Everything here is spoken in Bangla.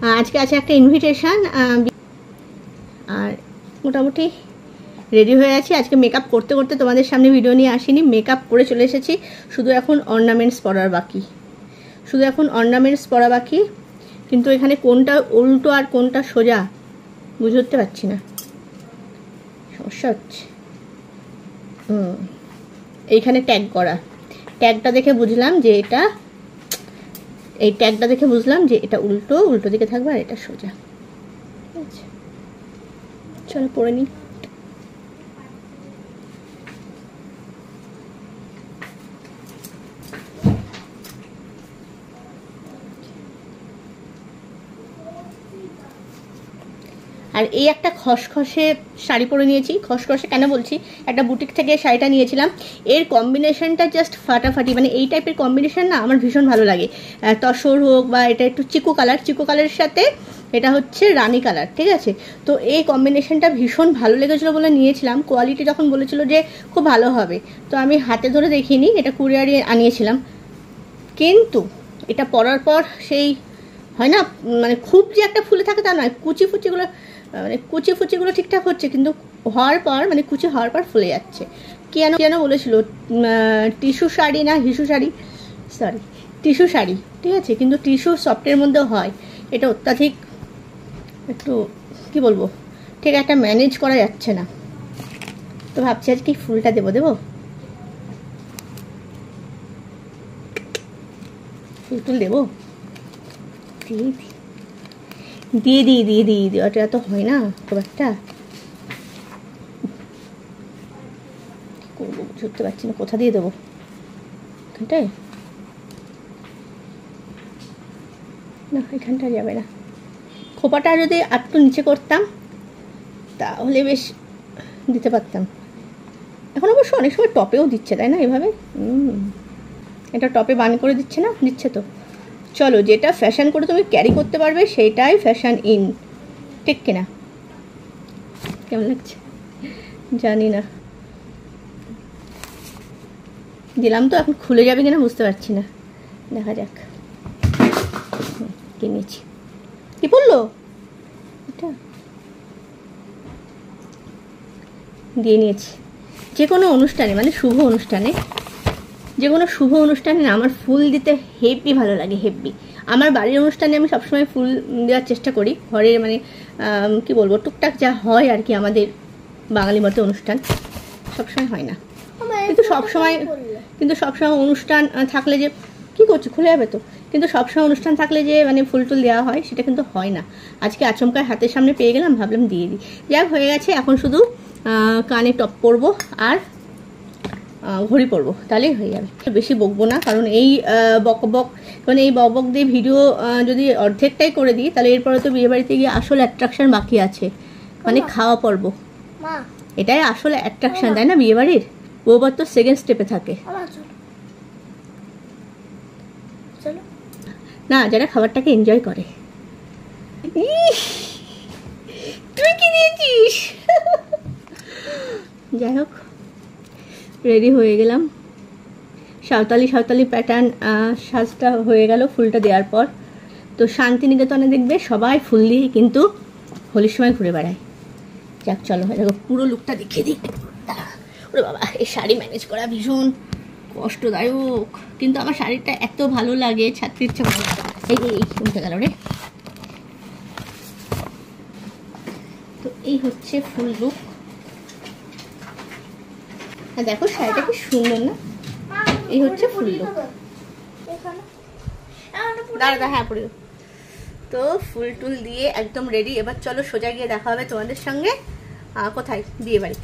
আজকে আছে একটা ইনভিটেশন, আর মোটামুটি রেডি হয়ে আছি। আজকে মেকআপ করতে করতে তোমাদের সামনে ভিডিও নিয়ে আসিনি, মেকআপ করে চলে এসেছি। শুধু এখন অর্নামেন্টস পরার বাকি, কিন্তু এখানে কোনটা উল্টো আর কোনটা সোজা বুঝতে পারছি না, সমস্যা হচ্ছে। এইখানে ট্যাগ করা, ট্যাগটা দেখে বুঝলাম যে এটা, এই ট্যাগটা দেখে বুঝলাম যে এটা উল্টো দিকে থাকবে আর এটা সোজা। আচ্ছা চলো পরে নিই। আর এই একটা খসখসে শাড়ি পরে নিয়েছি। খসখসে কেন বলছি, একটা বুটিক থেকে শাড়িটা নিয়েছিলাম, এর কম্বিনেশনটা জাস্ট ফাটাফাটি। মানে এই টাইপের কম্বিনেশন না আমার ভীষণ ভালো লাগে। তসর হোক বা এটা একটু চিকু কালারের সাথে এটা হচ্ছে রানী কালার, ঠিক আছে। তো এই কম্বিনেশনটা ভীষণ ভালো লেগেছিলো বলে নিয়েছিলাম। কোয়ালিটি যখন বলেছিল যে খুব ভালো হবে, তো আমি হাতে ধরে দেখিনি, এটা কুরিয়ারে আনিয়েছিলাম। কিন্তু এটা পরার পর সেই হয় না, মানে খুব যে একটা ফুলে থাকে তা নয়, কুচি ফুচিগুলো ঠিকঠাক হচ্ছে, কিন্তু হওয়ার পর মানে কুচি হওয়ার পর ফুলে যাচ্ছে। কেন বলেছিল টিস্যু শাড়ি না হিসু শাড়ি, সরি টিস্যু শাড়ি, ঠিক আছে। কিন্তু টিস্যু সফটের মধ্যেও হয়, এটা অত্যাধিক একটু কি বলবো, ঠিক একটা ম্যানেজ করা যাচ্ছে না। তো ভাবছি আজকে ফুলটা দেবো ফুল দেবো, দিয়ে ওটা তো হয় না খুব একটা, করবো বুঝতে পারছি না কোথা দিয়ে দেবো। এখানটায় না, এখানটা যাবে না। খোপাটা যদি একটু নিচে করতাম তাহলে বেশ দিতে পারতাম। এখন অবশ্য অনেক সময় টপেও দিচ্ছে, তাই না এভাবে। এটা টপে বান করে দিচ্ছে না, দিচ্ছে তো। চলো, যেটা ফ্যাশন করে তুমি ক্যারি করতে পারবে সেটাই ফ্যাশন ইন, ঠিক কিনা? কেমন লাগছে জানি না, দিলাম তো, এখন খুলে যাবে কিনা বুঝতে পারছি না, দেখা যাক। কিনেছি, কি বললো এটা দিয়ে নিয়েছি। যে কোনো অনুষ্ঠানে, মানে শুভ অনুষ্ঠানে, না আমার ফুল দিতে হেভি ভালো লাগে, হেভি। আমার বাড়ির অনুষ্ঠানে আমি সবসময় ফুল দেওয়ার চেষ্টা করি, ঘরের মানে কি বলবো, টুকটাক যা হয় আর কি, আমাদের বাঙালি মতে অনুষ্ঠান সবসময় হয় না, কিন্তু সবসময় অনুষ্ঠান থাকলে যে কি করছি, খুলে যাবে তো, কিন্তু সবসময় অনুষ্ঠান থাকলে যে মানে ফুল টুল দেওয়া হয় সেটা কিন্তু হয় না। আজকে আচমকায় হাতের সামনে পেয়ে গেলাম, ভাবলাম দিয়ে দিই। যাক, হয়ে গেছে। এখন শুধু কানে টপ পরবো আর ঘড়ি পরবো, তাহলেই হয়ে যাবে। বেশি বকবো না, কারণ এই বক দিয়ে ভিডিও যদি অর্ধেকটাই করে দিই, তাহলে এরপরে তো বিয়ে বাড়িতে গিয়ে আসল অ্যাট্রাকশন বাকি আছে, মানে খাওয়া পর্ব। এটাই আসল অ্যাট্রাকশন, তাই না? বিয়ে বাড়ির বউবার তো সেকেন্ড স্টেপে থাকে না, যারা খাবারটাকে এনজয় করে। তুই কি দিয়েছিস? যাই হোক, রেডি হয়ে গেলাম। সাঁওতালি প্যাটার্ন সাজটা হয়ে গেল ফুলটা দেওয়ার পর। তো শান্তিনিকেতনে দেখবে সবাই ফুল দিয়ে কিন্তু হোলির সময় ঘুরে বেড়ায়। যাক চলো, দেখো পুরো লুকটা দেখিয়ে দিই। ওরে বাবা, এই শাড়ি ম্যানেজ করা ভীষণ কষ্টদায়ক, কিন্তু আমার শাড়িটা এত ভালো লাগে, ছাড়তে ইচ্ছা করে। এই উঠে গেল রে। তো এই হচ্ছে ফুল লুক। দেখো শাড়িটা কি সুন্দর না? এই হচ্ছে ফুল লুক। দাঁড়া, হ্যাঁ পড়ে। তো ফুল টুল দিয়ে একদম রেডি। এবার চলো সোজা গিয়ে দেখা হবে তোমাদের সঙ্গে কোথায়, বিয়ে বাড়ি।